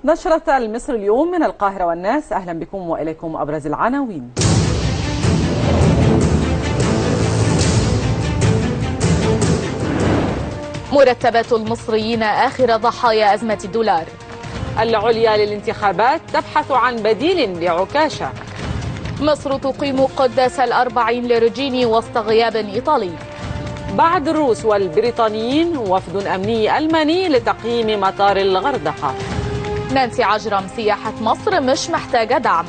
نشرة المصري اليوم من القاهرة والناس، أهلا بكم وإليكم أبرز العناوين. مرتبات المصريين آخر ضحايا أزمة الدولار. العليا للانتخابات تبحث عن بديل لعكاشة. مصر تقيم قداس الأربعين لرجيني وسط غياب إيطالي. بعد الروس والبريطانيين وفد أمني ألماني لتقييم مطار الغردقة. نانسي عجرم: سياحة مصر مش محتاجة دعم.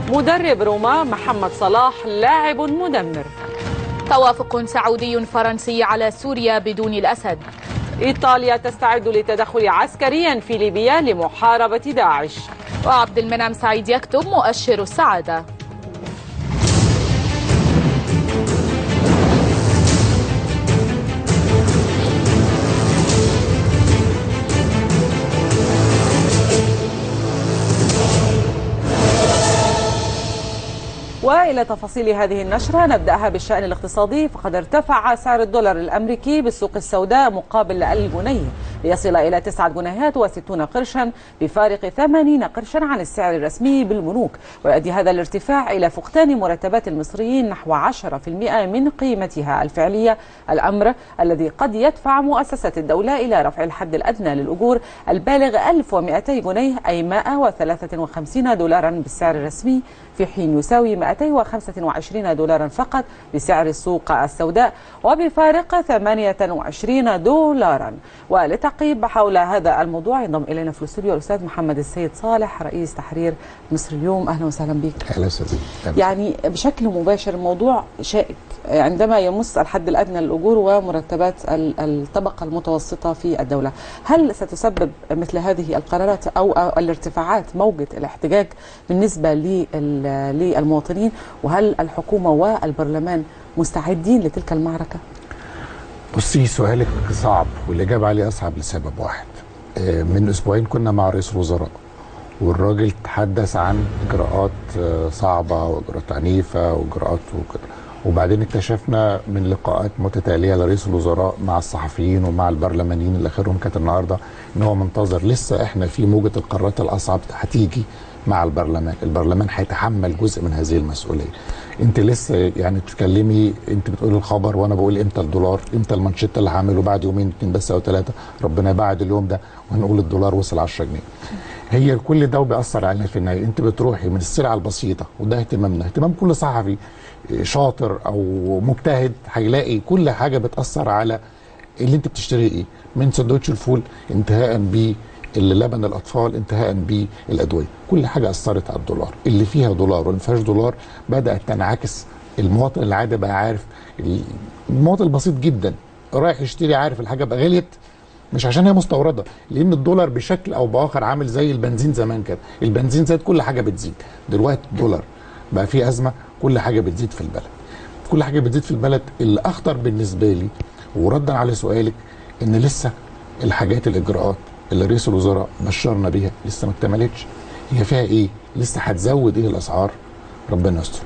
مدرب روما محمد صلاح لاعب مدمر. توافق سعودي فرنسي على سوريا بدون الأسد. إيطاليا تستعد للتدخل عسكريا في ليبيا لمحاربة داعش. وعبد المنعم سعيد يكتب مؤشر السعادة. وإلى تفاصيل هذه النشرة نبدأها بالشأن الاقتصادي، فقد ارتفع سعر الدولار الأمريكي بالسوق السوداء مقابل الجنيه ليصل إلى 9 جنيهات و60 قرشا بفارق 80 قرشا عن السعر الرسمي بالبنوك، ويؤدي هذا الارتفاع إلى فقدان مرتبات المصريين نحو 10% من قيمتها الفعلية، الأمر الذي قد يدفع مؤسسة الدولة إلى رفع الحد الأدنى للأجور البالغ 1200 جنيه أي 153 دولارا بالسعر الرسمي، في حين يساوي 225 دولارا فقط بسعر السوق السوداء وبفارق 28 دولارا. ولتعقيب حول هذا الموضوع ينضم إلينا في الاستوديو الأستاذ محمد السيد صالح رئيس تحرير مصر اليوم. أهلا وسهلا بك. أهلا وسهلا. يعني بشكل مباشر الموضوع شائك عندما يمس الحد الأدنى للأجور ومرتبات الطبقة المتوسطة في الدولة. هل ستسبب مثل هذه القرارات أو الارتفاعات موجة الاحتجاج بالنسبة للمواطنين، وهل الحكومة والبرلمان مستعدين لتلك المعركة؟ بصي، سؤالك صعب والإجابة عليه أصعب لسبب واحد. من أسبوعين كنا مع رئيس الوزراء والراجل تحدث عن إجراءات صعبة وإجراءات عنيفة وإجراءات وكده، وبعدين اكتشفنا من لقاءات متتالية لرئيس الوزراء مع الصحفيين ومع البرلمانيين اللي آخرهم كانت النهارده إن هو منتظر لسه إحنا في موجة القرارات الأصعب هتيجي مع البرلمان هيتحمل جزء من هذه المسؤوليه. انت لسه يعني بتتكلمي، انت بتقولي الخبر وانا بقول امتى الدولار، امتى المانشيت اللي هعمله بعد يومين 2 بس او 3، ربنا يبعد اليوم ده ونقول الدولار وصل 10 جنيه. هي كل ده بيأثر علينا في النهايه. انت بتروحي من السلعه البسيطه، وده اهتمامنا، اهتمام كل صحفي شاطر او مجتهد هيلاقي كل حاجه بتأثر على اللي انت بتشتريه ايه، من سندوتش الفول انتهاء بيه لبن الاطفال انتهاء بالادويه، كل حاجه اثرت على الدولار. اللي فيها دولار واللي ما فيهاش دولار بدات تنعكس. المواطن العادي بقى عارف، المواطن البسيط جدا رايح يشتري عارف الحاجه بقى غليت مش عشان هي مستورده، لان الدولار بشكل او باخر عامل زي البنزين زمان كده، البنزين زاد كل حاجه بتزيد، دلوقتي الدولار بقى فيه ازمه كل حاجه بتزيد في البلد. كل حاجه بتزيد في البلد. اللي اخطر بالنسبه لي وردا على سؤالك ان لسه الحاجات الاجراءات اللي رئيس الوزراء بشرنا بيها لسه ما اكتملتش. هي فيها ايه؟ لسه هتزود ايه الاسعار؟ ربنا يستر.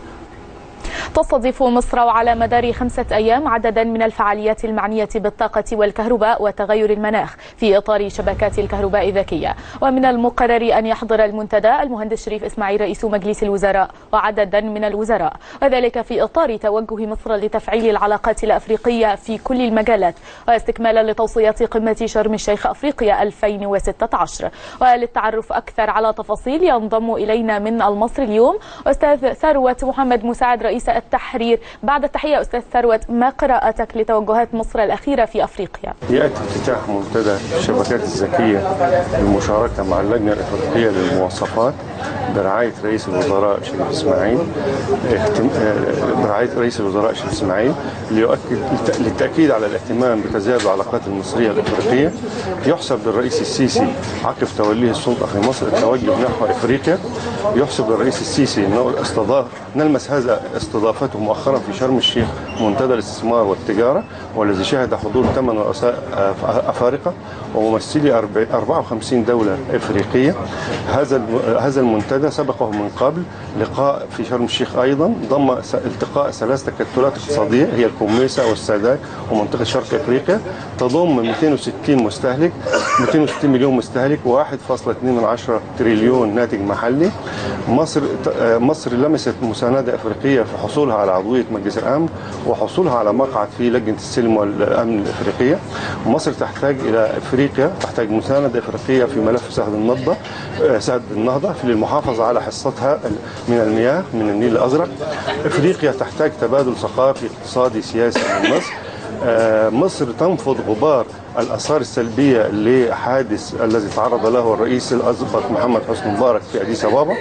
تستضيف مصر وعلى مدار 5 أيام عددا من الفعاليات المعنية بالطاقة والكهرباء وتغير المناخ في إطار شبكات الكهرباء الذكية، ومن المقرر أن يحضر المنتدى المهندس شريف إسماعيل رئيس مجلس الوزراء وعددا من الوزراء، وذلك في إطار توجه مصر لتفعيل العلاقات الأفريقية في كل المجالات واستكمالا لتوصيات قمة شرم الشيخ أفريقيا 2016. وللتعرف أكثر على تفاصيل ينضم إلينا من المصري اليوم أستاذ ثروت محمد مساعد رئيس التحرير. بعد التحية أستاذ ثروت، ما قراءتك لتوجهات مصر الأخيرة في أفريقيا؟ يأتي افتتاح منتدى الشبكات الذكية بالمشاركة مع اللجنة الأفريقية للمواصفات برعاية رئيس الوزراء شريف إسماعيل للتأكيد على الاهتمام بتزايد العلاقات المصرية الأفريقية. يحسب للرئيس السيسي عقب توليه السلطة في مصر التوجه نحو أفريقيا. يحسب للرئيس السيسي أنه نلمس هذا استضافة استضافته مؤخرا في شرم الشيخ منتدى الاستثمار والتجارة، والذي شهد حضور 8 رؤساء أفارقة وممثلي 54 دولة إفريقية. هذا المنتدى سبقه من قبل لقاء في شرم الشيخ أيضا ضم التقاء 3 تكتلات اقتصادية هي الكوميسا والسادات ومنطقة شرق إفريقيا، تضم 260 مليون مستهلك، 1.2 تريليون ناتج محلي. مصر لمست مساندة أفريقية في حصولها على عضوية مجلس الأمن وحصولها على مقعد في لجنة السلم والأمن الأفريقية. مصر تحتاج إلى تحتاج مساندة أفريقية في ملف سد النهضة للمحافظة على حصتها من المياه من النيل الأزرق. أفريقيا تحتاج تبادل ثقافي اقتصادي سياسي من مصر. مصر تنفض غبار الآثار السلبية لحادث الذي تعرض له الرئيس الأسبق محمد حسني مبارك في أديس أبابا.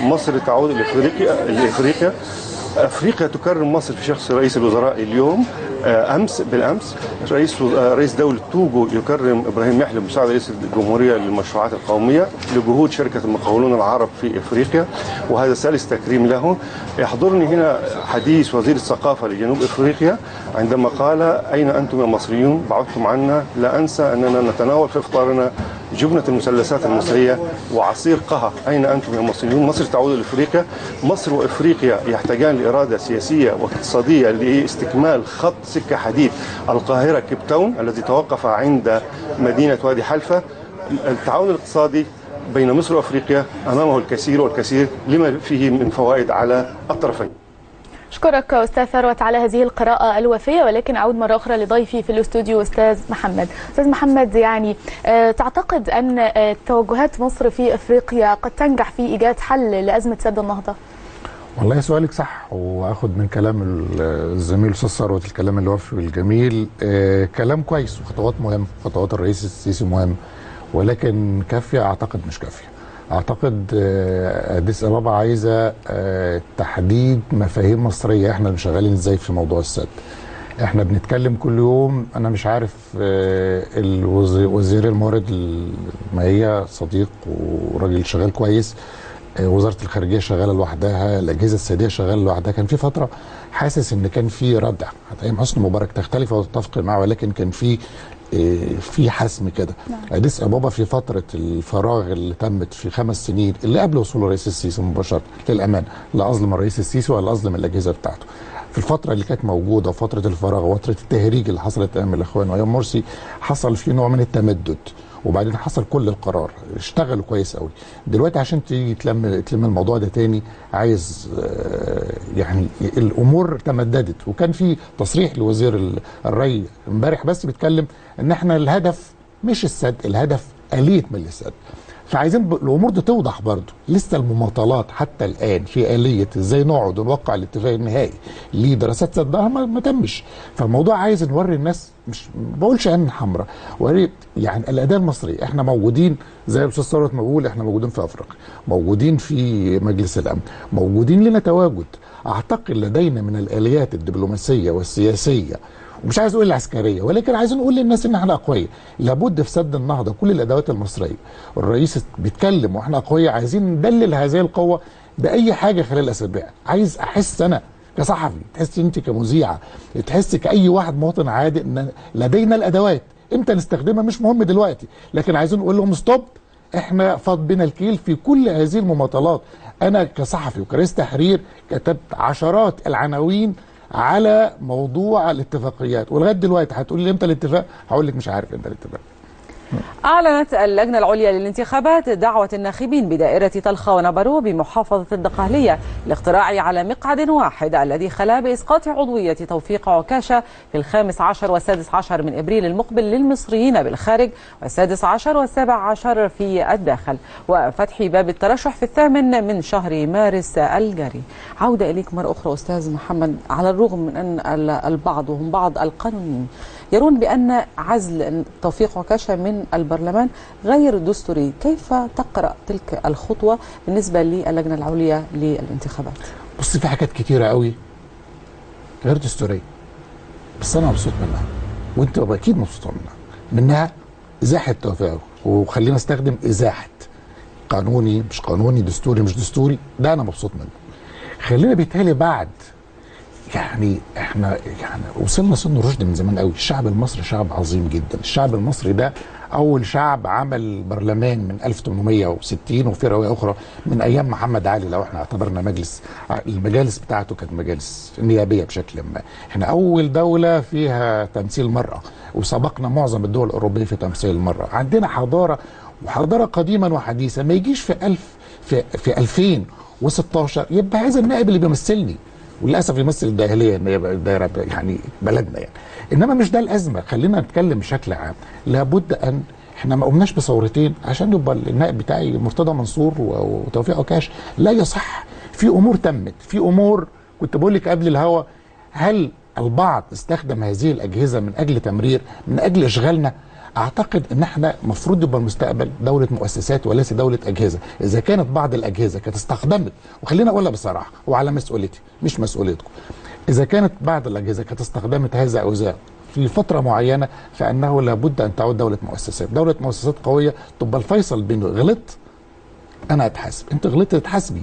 مصر تعود لإفريقيا. أفريقيا تكرم مصر في شخص رئيس الوزراء اليوم. بالأمس رئيس دولة توجو يكرم إبراهيم محلب مساعد رئيس الجمهورية للمشروعات القومية لجهود شركة المقاولون العرب في إفريقيا، وهذا ثالث تكريم له. يحضرني هنا حديث وزير الثقافة لجنوب إفريقيا عندما قال: أين أنتم يا مصريون؟ بعدتم عنا. لا أنسى أننا نتناول في إفطارنا جبنة المثلثات المصرية وعصير قهوة. أين أنتم يا مصريون؟ مصر تعود لإفريقيا. مصر وإفريقيا يحتاجان لإرادة سياسية واقتصادية لاستكمال خط سكة حديد القاهرة كيب تاون الذي توقف عند مدينة وادي حلفة. التعاون الاقتصادي بين مصر وأفريقيا أمامه الكثير والكثير لما فيه من فوائد على الطرفين. أشكرك أستاذ ثروت على هذه القراءة الوافية، ولكن أعود مرة أخرى لضيفي في الاستوديو أستاذ محمد. أستاذ محمد، يعني تعتقد أن توجهات مصر في أفريقيا قد تنجح في إيجاد حل لأزمة سد النهضة؟ والله سؤالك صح، واخد من كلام الزميل الاستاذ ثروت الكلام الوافي والجميل. كلام كويس وخطوات مهمه، خطوات الرئيس السيسي مهمه، ولكن كافيه؟ اعتقد مش كافيه. اعتقد اديس ابابا عايزه تحديد مفاهيم مصريه. احنا شغالين ازاي في موضوع السد؟ احنا بنتكلم كل يوم. انا مش عارف وزير الموارد المائيه صديق وراجل شغال كويس، وزاره الخارجيه شغاله لوحدها، الاجهزه السياديه شغاله لوحدها. كان في فتره حاسس ان كان في ردع، حتى ايام حسني مبارك تختلف وتتفق معه، ولكن كان في حسم كده. اديس ابابا في فتره الفراغ اللي تمت في 5 سنين اللي قبل وصول الرئيس السيسي مباشره، للامان لا اظلم الرئيس السيسي ولا اظلم الاجهزه بتاعته، في الفتره اللي كانت موجوده وفتره الفراغ وفتره التهريج اللي حصلت ايام الاخوان وايام مرسي، حصل في نوع من التمدد، وبعدين حصل كل القرار، اشتغلوا كويس قوي. دلوقتي عشان تيجي تلم الموضوع ده تاني، عايز يعني الامور تمددت. وكان في تصريح لوزير الري امبارح بس بيتكلم ان احنا الهدف مش السد، الهدف آلية ملء السد. فعايزين الامور دي توضح برضه. لسه المماطلات حتى الان في آلية ازاي نقعد ونوقع الاتفاق النهائي لدراسات سدها ما تمش. فالموضوع عايز نوري الناس، مش بقولش عين حمراء، وري يعني الاداه المصريه. احنا موجودين زي الاستاذ ثروت ما بيقول، احنا موجودين في افريقيا، موجودين في مجلس الامن، موجودين لنا تواجد. اعتقد لدينا من الاليات الدبلوماسيه والسياسيه، ومش عايز اقول العسكريه، ولكن عايزين نقول للناس ان احنا اقوياء. لابد في سد النهضه كل الادوات المصريه، والرئيس بيتكلم واحنا اقوياء. عايزين ندلل هذه القوه باي حاجه خلال الاسابيع. عايز احس انا كصحفي، تحس انت كمذيعه، تحس كاي واحد مواطن عادي ان لدينا الادوات. امتى نستخدمها مش مهم دلوقتي، لكن عايزين نقول لهم ستوب، احنا فاض بنا الكيل في كل هذه المماطلات. انا كصحفي وكرئيس تحرير كتبت عشرات العناوين على موضوع الاتفاقيات، ولغايه دلوقتي هتقول لي امتى الاتفاق؟ هقول لك مش عارف امتى الاتفاق. أعلنت اللجنة العليا للانتخابات دعوة الناخبين بدائرة طلخة ونبرو بمحافظة الدقهلية للاقتراع على مقعد واحد الذي خلا بإسقاط عضوية توفيق عكاشة في 15 و16 من إبريل المقبل للمصريين بالخارج، و16 و17 في الداخل، وفتح باب الترشح في 8 من شهر مارس الجاري. عودة إليك مرة أخرى أستاذ محمد. على الرغم من أن البعض وهم بعض القانونيين يرون بأن عزل توفيق عكاشة من البرلمان غير دستوري، كيف تقرأ تلك الخطوة بالنسبة للجنة العليا للانتخابات؟ بص، في حاجات كتيرة قوي غير دستورية، بس أنا مبسوط منها وأنت أكيد مبسوط منها إزاحة توفيق. وخلينا استخدم إزاحة، قانوني مش قانوني، دستوري مش دستوري، ده أنا مبسوط منه. خلينا بيتهيألي بعد يعني احنا يعني وصلنا سن الرشد من زمان قوي. الشعب المصري شعب عظيم جدا. الشعب المصري ده اول شعب عمل برلمان من 1860، وفي روايه اخرى من ايام محمد علي لو احنا اعتبرنا مجلس. المجالس بتاعته كانت مجالس نيابيه بشكل ما. احنا اول دوله فيها تمثيل مرأة، وسبقنا معظم الدول الاوروبيه في تمثيل المرأة. عندنا حضاره، وحضاره قديما وحديثا. ما يجيش في 2016 يبقى هذا النائب اللي بيمثلني، وللاسف يمثل الجاهليه ان هي دايره يعني بلدنا يعني. انما مش ده الازمه. خلينا نتكلم بشكل عام. لابد ان احنا ما قمناش بثورتين عشان يبقى النائب بتاعي مرتضى منصور وتوفيق عكاش. لا يصح. في امور تمت، في امور كنت بقول لك قبل الهوا. هل البعض استخدم هذه الاجهزه من اجل تمرير، من اجل اشغالنا؟ اعتقد ان احنا المفروض يبقى المستقبل دوله مؤسسات وليس دوله اجهزه. اذا كانت بعض الاجهزه كانت استخدمت، وخلينا اقولها بصراحه وعلى مسؤوليتي مش مسؤوليتكم، اذا كانت بعض الاجهزه كانت استخدمت هذا او ذاك في فتره معينه، فانه لابد ان تعود دوله مؤسسات. دوله مؤسسات قويه تبقى الفيصل بين غلطت انا اتحاسب، انت غلطت تتحاسبي.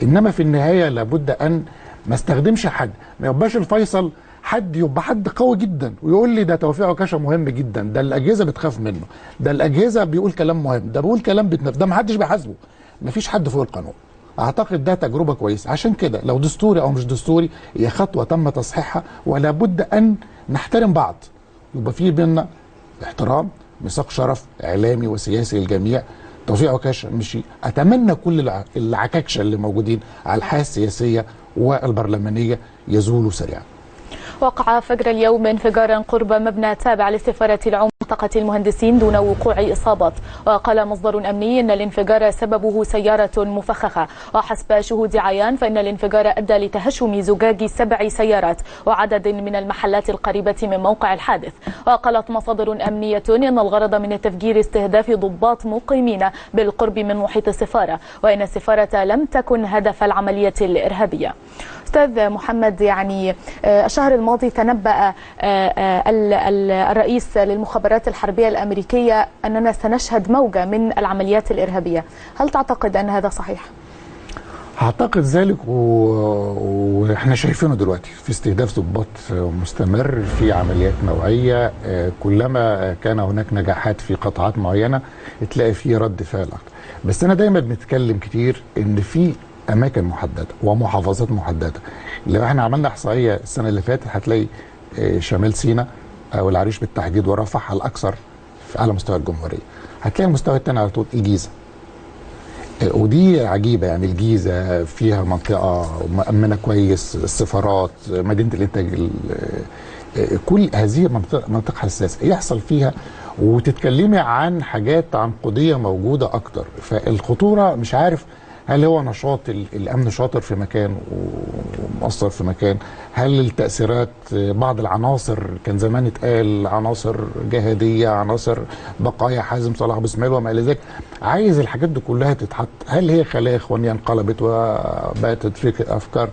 انما في النهايه لابد ان ما استخدمش حد، ما يبقاش الفيصل حد يبقى حد قوي جدا ويقول لي ده توفيق عكاشه مهم جدا، ده الاجهزه بتخاف منه، ده الاجهزه بيقول كلام مهم، ده بيقول كلام ده ما حدش بيحاسبه. ما فيش حد فوق القانون. اعتقد ده تجربه كويسه. عشان كده لو دستوري او مش دستوري هي خطوه تم تصحيحها، ولا بد ان نحترم بعض. يبقى في بيننا احترام، ميثاق شرف اعلامي وسياسي للجميع. توفيق عكاشه مشي. اتمنى كل العكاكشه اللي موجودين على الحياه السياسيه والبرلمانيه يزولوا سريعا. وقع فجر اليوم انفجارا قرب مبنى تابع لسفارة العمان منطقة المهندسين دون وقوع إصابات. وقال مصدر أمني أن الانفجار سببه سيارة مفخخة، وحسب شهود عيان فإن الانفجار أدى لتهشم زجاج 7 سيارات وعدد من المحلات القريبة من موقع الحادث. وقالت مصادر أمنية أن الغرض من التفجير استهداف ضباط مقيمين بالقرب من محيط السفارة، وإن السفارة لم تكن هدف العملية الإرهابية. أستاذ محمد، يعني الشهر الماضي تنبأ الرئيس للمخابرات الحربية الأمريكية أننا سنشهد موجة من العمليات الإرهابية. هل تعتقد أن هذا صحيح؟ أعتقد ذلك، وإحنا شايفينه دلوقتي في استهداف ضباط مستمر في عمليات نوعية. كلما كان هناك نجاحات في قطاعات معينة تلاقي فيه رد فعل أكتر. بس أنا دايما بنتكلم كتير إن في اماكن محدده ومحافظات محدده. لو احنا عملنا احصائيه السنه اللي فاتت هتلاقي شمال سيناء او العريش بالتحديد ورفح الاكثر على مستوى الجمهوريه. هتلاقي المستوى الثاني على طول الجيزه. ودي عجيبه، يعني الجيزه فيها منطقه مأمنه كويس، السفارات، مدينه الانتاج، كل هذه منطقه حساسه يحصل فيها وتتكلمي عن حاجات عنقوديه موجوده اكتر. فالخطوره مش عارف هل هو نشاط الامن شاطر في مكان ومؤثر في مكان؟ هل التاثيرات بعض العناصر كان زمان اتقال عناصر جهاديه، عناصر بقايا حازم صلاح ابو اسماعيل وما الى ذلك. عايز الحاجات دي كلها تتحط. هل هي خلايا اخوانيه انقلبت وبقت افكار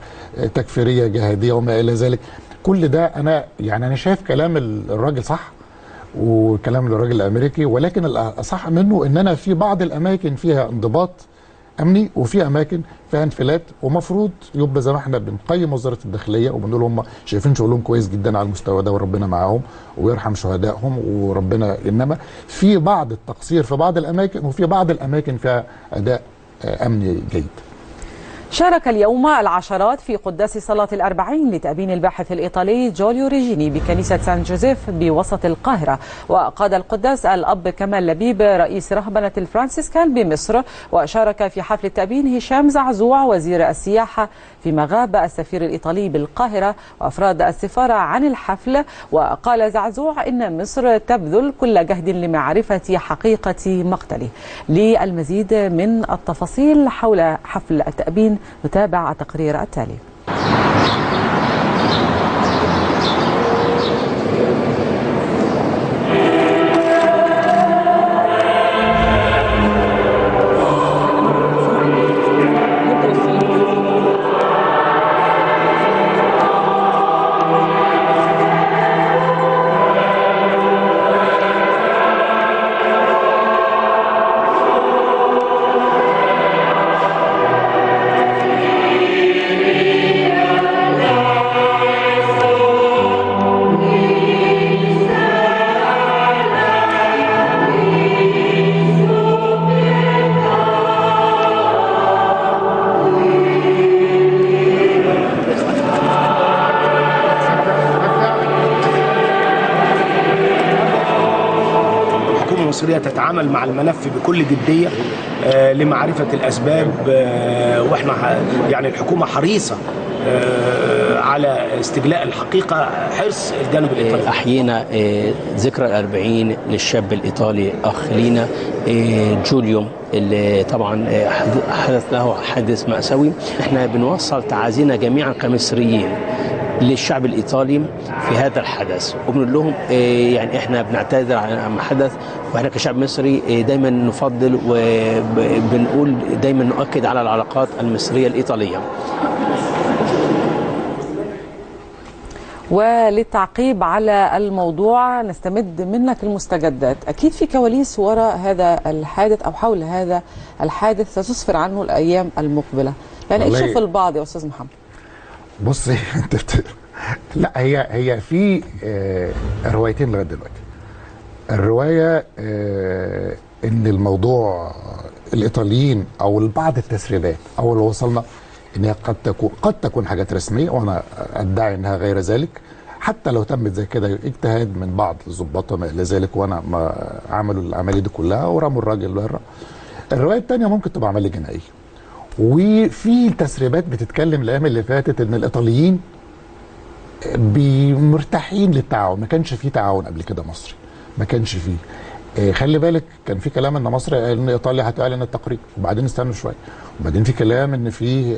تكفيريه جهاديه وما الى ذلك؟ كل ده انا شايف كلام الراجل صح وكلام الراجل الامريكي، ولكن الاصح منه ان انا في بعض الاماكن فيها انضباط امني وفي اماكن فيها انفلات، ومفروض يبقى زي ما احنا بنقيم وزاره الداخليه وبنقول هم شايفين شغلهم كويس جدا على المستوى ده وربنا معاهم ويرحم شهدائهم وربنا، انما في بعض التقصير في بعض الاماكن وفي بعض الاماكن فيها اداء امني جيد. شارك اليوم العشرات في قداس صلاة الأربعين لتأبين الباحث الإيطالي جوليو ريجيني بكنيسة سان جوزيف بوسط القاهرة. وقاد القداس الأب كمال لبيب رئيس رهبنة الفرانسيسكان بمصر. وشارك في حفل التأبين هشام زعزوع وزير السياحة، فيما غاب السفير الإيطالي بالقاهرة وأفراد السفارة عن الحفل. وقال زعزوع إن مصر تبذل كل جهد لمعرفة حقيقة مقتله. للمزيد من التفاصيل حول حفل التأبين نتابع التقرير التالي. المصرية تتعامل مع الملف بكل جدية لمعرفة الأسباب، وإحنا يعني الحكومة حريصة على استجلاء الحقيقة حرص الجانب الإيطالي. أحيينا ذكرى ال40 للشاب الإيطالي أخ لينا جوليو اللي طبعا حدث له حادث مأساوي. احنا بنوصل تعازينا جميعا كمصريين للشعب الإيطالي في هذا الحدث، وبنقول لهم يعني احنا بنعتذر عن ما حدث، واحنا كشعب مصري دايما نفضل وبنقول دايما نؤكد على العلاقات المصرية الإيطالية. وللتعقيب على الموضوع نستمد منك المستجدات. أكيد في كواليس وراء هذا الحادث أو حول هذا الحادث ستسفر عنه الأيام المقبلة، يعني إيش شوف البعض يا أستاذ محمد؟ بصي لا هي في روايتين لغايه دلوقتي. الروايه ان الموضوع الايطاليين او بعض التسريبات او اللي وصلنا انها قد تكون حاجات رسميه، وانا ادعي انها غير ذلك. حتى لو تمت زي كده اجتهاد من بعض الضباط وما الى ذلك، وانا ما عملوا العمليه دي كلها ورموا الراجل بره. الروايه الثانيه ممكن تبقى عمليه جنائيه. وفي تسريبات بتتكلم الايام اللي فاتت ان الايطاليين مرتاحين للتعاون، ما كانش فيه تعاون قبل كده مصري، ما كانش فيه. خلي بالك كان في كلام ان مصر ان ايطاليا هتعلن التقرير، وبعدين استنوا شويه، وبعدين في كلام ان في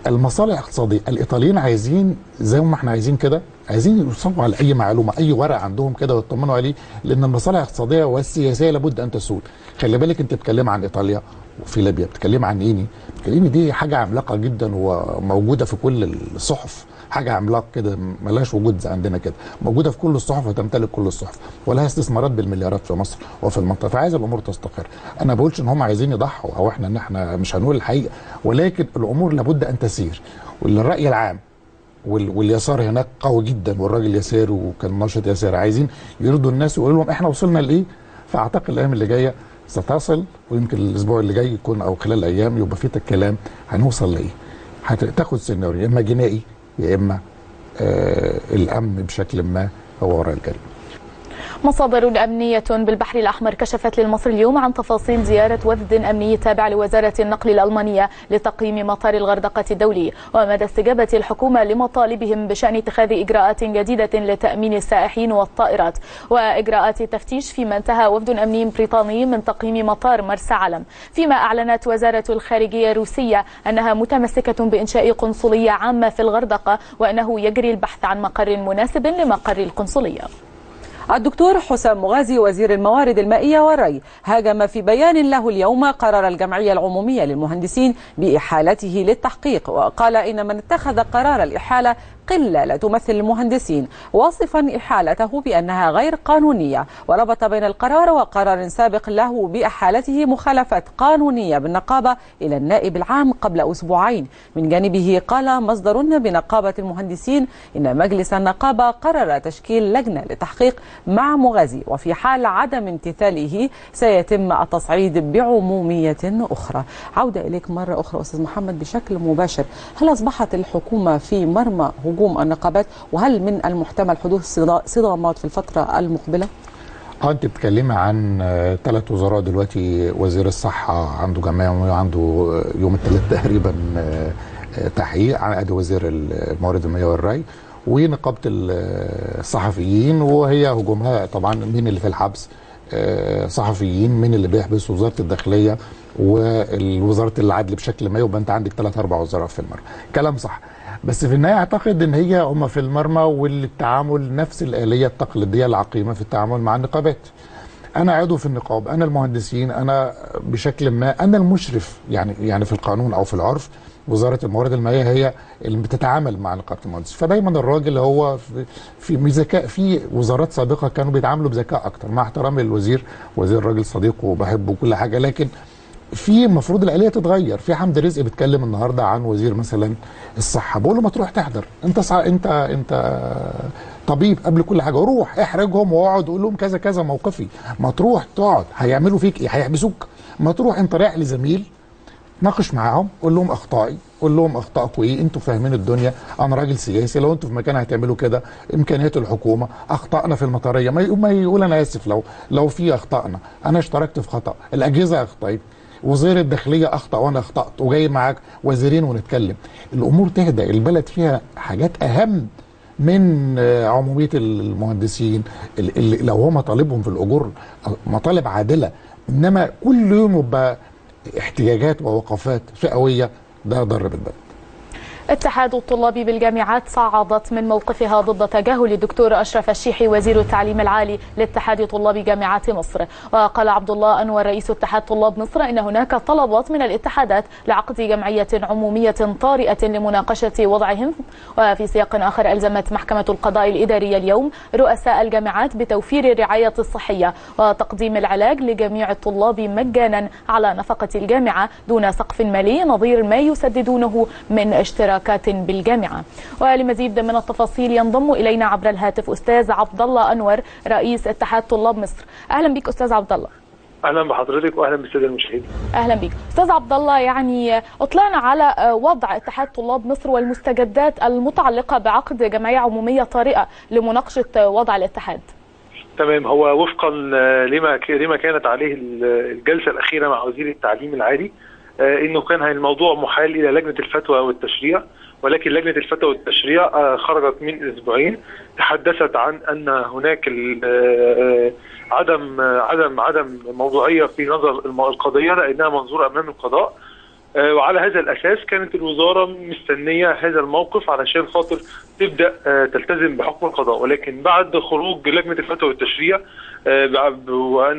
المصالح الاقتصاديه. الايطاليين عايزين زي ما احنا عايزين كده، عايزين يوصلوا على اي معلومه، اي ورق عندهم كده ويطمنوا عليه، لان المصالح الاقتصاديه والسياسيه لابد ان تسود. خلي بالك انت بتتكلم عن ايطاليا وفي ليبيا، بتتكلم عن ايني. ايني دي حاجه عملاقه جدا وموجوده في كل الصحف، حاجه عملاق كده ملهاش وجود زي عندنا كده، موجوده في كل الصحف وتمتلك كل الصحف، ولها استثمارات بالمليارات في مصر وفي المنطقه، فعايز الامور تستقر. انا ما بقولش ان هم عايزين يضحوا او ان احنا مش هنقول الحقيقه، ولكن الامور لابد ان تسير. والراي العام واليسار هناك قوي جدا، والراجل يساري وكان ناشط يساري، عايزين يرضوا الناس ويقولوا لهم احنا وصلنا لايه. فاعتقد الايام اللي جايه ستصل، ويمكن الاسبوع اللي جاي يكون او خلال الايام يبقى في الكلام هنوصل لايه. هتاخد سيناريو يا اما جنائي يا اما الامن بشكل ما هو وراء الجريمه. مصادر أمنية بالبحر الأحمر كشفت للمصري اليوم عن تفاصيل زيارة وفد أمني تابع لوزارة النقل الألمانية لتقييم مطار الغردقة الدولي، ومدى استجابة الحكومة لمطالبهم بشأن اتخاذ إجراءات جديدة لتأمين السائحين والطائرات، وإجراءات التفتيش فيما انتهى وفد أمني بريطاني من تقييم مطار مرسى علم. فيما أعلنت وزارة الخارجية الروسية أنها متمسكة بإنشاء قنصلية عامة في الغردقة، وأنه يجري البحث عن مقر مناسب لمقر القنصلية. الدكتور حسام مغازي وزير الموارد المائية والري هاجم في بيان له اليوم قرار الجمعية العمومية للمهندسين بإحالته للتحقيق، وقال إن من اتخذ قرار الإحالة قلة لا تمثل المهندسين، واصفا إحالته بأنها غير قانونية، وربط بين القرار وقرار سابق له بإحالته مخالفة قانونية بالنقابة إلى النائب العام قبل أسبوعين. من جانبه قال مصدر بنقابة المهندسين إن مجلس النقابة قرر تشكيل لجنة للتحقيق مع مغازي، وفي حال عدم امتثاله سيتم التصعيد بعمومية أخرى. عودة إليك مرة أخرى أستاذ محمد بشكل مباشر، هل أصبحت الحكومة في مرمى هجوم النقابات، وهل من المحتمل حدوث صدامات في الفترة المقبلة؟ انت بتتكلمي عن 3 وزراء دلوقتي. وزير الصحة عنده جمعية عنده يوم الثلاث تقريبا تحقيق، ادي وزير الموارد المائية والري، ونقابة الصحفيين وهي هجومها طبعا مين اللي في الحبس، صحفيين، مين اللي بيحبس، وزارة الداخلية ووزارة العدل بشكل ما. يبقى انت عندك 3-4 وزراء في المرمى. كلام صح، بس في النهايه اعتقد ان هم في المرمى، والتعامل نفس الآلية التقليدية العقيمة في التعامل مع النقابات. انا عضو في النقاب، انا المهندسين، انا بشكل ما انا المشرف، يعني في القانون او في العرف وزارة الموارد المائية هي اللي بتتعامل مع نقابة المهندسين. فدايما الراجل هو في ذكاء. في وزارات سابقة كانوا بيتعاملوا بذكاء اكتر، مع احترامي للوزير، وزير راجل صديق وبحبه وكل حاجة، لكن في المفروض الآلية تتغير. في حمد رزق بيتكلم النهارده عن وزير مثلا الصحة، بقول له ما تروح تحضر، انت طبيب قبل كل حاجه، روح احرجهم واقعد قول لهم كذا كذا موقفي. ما تروح تقعد هيعملوا فيك ايه؟ هيحبسوك. ما تروح انت رايح لزميل ناقش معاهم، قول لهم اخطائي، قول لهم اخطائكم ايه، انتوا فاهمين الدنيا، انا راجل سياسي، لو انتوا في مكان هتعملوا كده، امكانيات الحكومه، اخطائنا في المطريه، ما يقول انا اسف لو في اخطائنا، انا اشتركت في خطا، الاجهزه اخطات، وزير الداخليه اخطا وانا اخطات، وجاي معاك وزيرين ونتكلم، الامور تهدى، البلد فيها حاجات اهم من عموميه المهندسين اللي لو هم مطالبهم في الاجور مطالب عادله، انما كل يوم يبقى احتجاجات ووقفات فئويه، ده ضر بالبلد. اتحاد الطلاب بالجامعات صعدت من موقفها ضد تجاهل الدكتور أشرف الشيحي وزير التعليم العالي لاتحاد طلاب جامعات مصر. وقال عبد الله أنور رئيس اتحاد طلاب مصر إن هناك طلبات من الاتحادات لعقد جمعية عمومية طارئة لمناقشة وضعهم. وفي سياق آخر ألزمت محكمة القضاء الإداري اليوم رؤساء الجامعات بتوفير الرعاية الصحية وتقديم العلاج لجميع الطلاب مجانا على نفقة الجامعة دون سقف مالي نظير ما يسددونه من اشتراك بالجامعة. ولمزيد من التفاصيل ينضم إلينا عبر الهاتف أستاذ عبد الله أنور رئيس اتحاد طلاب مصر. أهلا بك أستاذ عبد الله. اهلا بحضرتك واهلا بالساده المشاهدين. اهلا بك استاذ عبد الله. يعني اطلعنا على وضع اتحاد طلاب مصر والمستجدات المتعلقة بعقد جمعية عمومية طارئة لمناقشة وضع الاتحاد. تمام، هو وفقا لما كانت عليه الجلسة الأخيرة مع وزير التعليم العالي، انه كان الموضوع محال الى لجنه الفتوى والتشريع، ولكن لجنه الفتوى والتشريع خرجت من اسبوعين تحدثت عن ان هناك عدم موضوعيه في نظر القضيه لانها منظوره امام القضاء، وعلى هذا الاساس كانت الوزاره مستنيه هذا الموقف علشان خاطر تبدا تلتزم بحكم القضاء. ولكن بعد خروج لجنه الفتوى والتشريع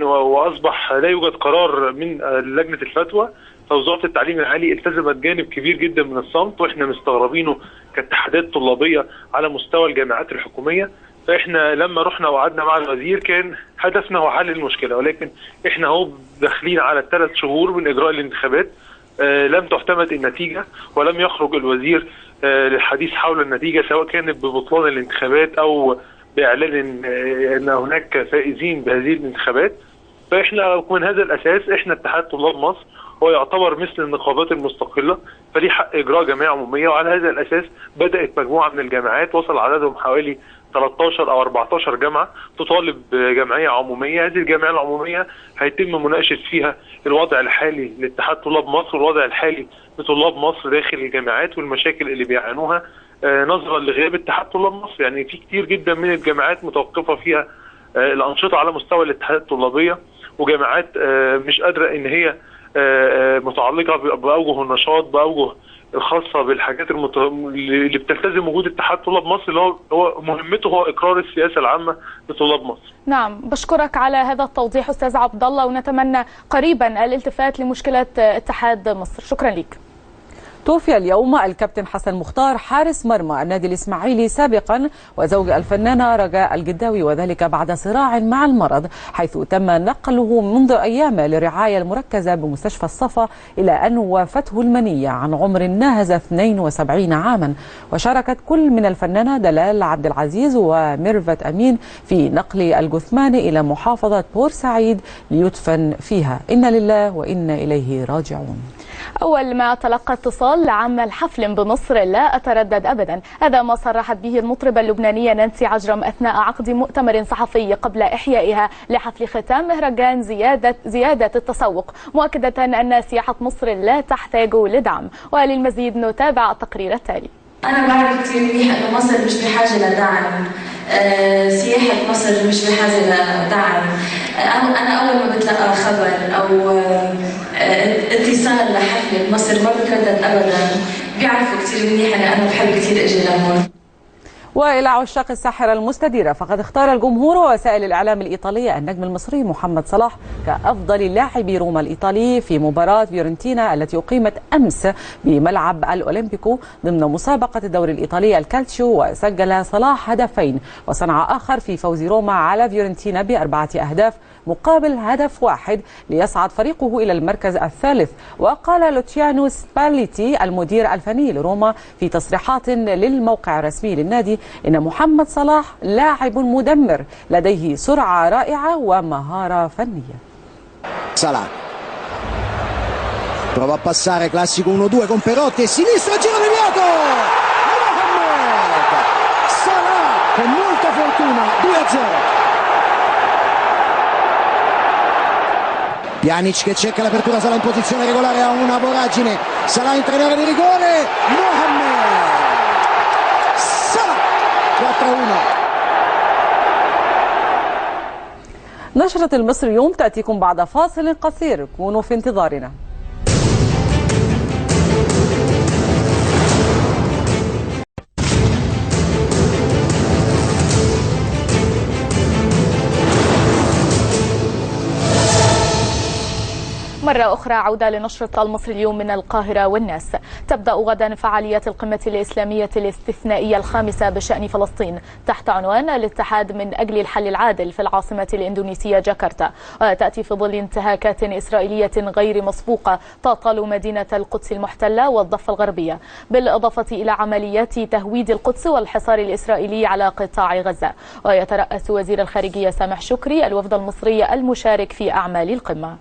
واصبح لا يوجد قرار من لجنه الفتوى، فوزاره التعليم العالي التزمت جانب كبير جدا من الصمت، واحنا مستغربينه كاتحادات طلابيه على مستوى الجامعات الحكوميه. فاحنا لما رحنا وقعدنا مع الوزير كان هدفنا هو حل المشكله، ولكن احنا اهو داخلين على 3 شهور من اجراء الانتخابات، لم تعتمد النتيجه ولم يخرج الوزير للحديث حول النتيجه، سواء كانت ببطلان الانتخابات او باعلان ان هناك فائزين بهذه الانتخابات. فاحنا من هذا الاساس احنا اتحاد طلاب مصر هو يعتبر مثل النقابات المستقله، فليه حق اجراء جمعيه عموميه، وعلى هذا الاساس بدات مجموعه من الجامعات وصل عددهم حوالي 13 او 14 جامعه تطالب بجمعيه عموميه. هذه الجمعيه العموميه هيتم مناقشه فيها الوضع الحالي لاتحاد طلاب مصر والوضع الحالي لطلاب مصر داخل الجامعات والمشاكل اللي بيعانوها نظرا لغياب اتحاد طلاب مصر. يعني في كتير جدا من الجامعات متوقفه فيها الانشطه على مستوى الاتحادات الطلابيه، وجامعات مش قادره ان هي متعلقه باوجه النشاط، باوجه الخاصه بالحاجات اللي بتلتزم وجود اتحاد طلاب مصر، اللي هو مهمته هو اقرار السياسه العامه لطلاب مصر. نعم، بشكرك على هذا التوضيح استاذ عبد الله، ونتمنى قريبا الالتفات لمشكله اتحاد مصر. شكرا لك. توفي اليوم الكابتن حسن مختار حارس مرمى النادي الإسماعيلي سابقا وزوج الفنانة رجاء الجداوي، وذلك بعد صراع مع المرض، حيث تم نقله منذ أيام للرعاية المركزة بمستشفى الصفا إلى أن وافته المنية عن عمر ناهز 72 عاما. وشاركت كل من الفنانة دلال عبد العزيز وميرفت أمين في نقل الجثمان إلى محافظة بورسعيد ليدفن فيها. إنا لله وإنا إليه راجعون. أول ما تلقى اتصال لعمل حفل بمصر لا أتردد أبدا، هذا ما صرحت به المطربة اللبنانية نانسي عجرم أثناء عقد مؤتمر صحفي قبل إحيائها لحفل ختام مهرجان زيادة التسوق، مؤكدة أن سياحة مصر لا تحتاج لدعم. وللمزيد نتابع التقرير التالي. أنا بعرف كثير منيح إنه مصر مش بحاجة لدعم، سياحة مصر مش بحاجة لدعم. أنا أول ما بتلقى خبر أو اتصال لحفلة بمصر ما بتردد أبدا، بيعرفوا كثير منيح إن أنا بحب كثير أجي لهون. وإلى عشاق الساحرة المستديرة، فقد اختار الجمهور ووسائل الإعلام الإيطالية النجم المصري محمد صلاح كأفضل لاعبي روما الإيطالي في مباراة فيورنتينا التي أقيمت أمس بملعب الأولمبيكو ضمن مسابقة الدوري الإيطالي الكالتشيو. وسجل صلاح هدفين وصنع آخر في فوز روما على فيورنتينا ب4 أهداف مقابل هدف واحد ليصعد فريقه إلى المركز الثالث. وقال لوتشيانو سباليتي المدير الفني لروما في تصريحات للموقع الرسمي للنادي إن محمد صلاح لاعب مدمر لديه سرعة رائعة ومهارة فنية. صلاح prova a passare, classico 1-2 con Perotti e sinistro, giro deviato, Mohamed Salah con molta fortuna, 2-0. Pjanic che cerca l'apertura, Salah in posizione regolare, ha una voragine, Salah in area di rigore, Mohamed Salah 4-1. نشرة المصري اليوم تأتيكم بعد فاصل قصير، كونوا في انتظارنا. مرة أخرى عودة لنشرة المصري اليوم من القاهرة والناس. تبدأ غدا فعاليات القمة الإسلامية الاستثنائية الخامسة بشأن فلسطين تحت عنوان الاتحاد من أجل الحل العادل في العاصمة الإندونيسية جاكرتا، وتأتي في ظل انتهاكات إسرائيلية غير مسبوقة تطال مدينة القدس المحتلة والضفة الغربية، بالإضافة إلى عمليات تهويد القدس والحصار الإسرائيلي على قطاع غزة. ويترأس وزير الخارجية سامح شكري الوفد المصري المشارك في أعمال القمة.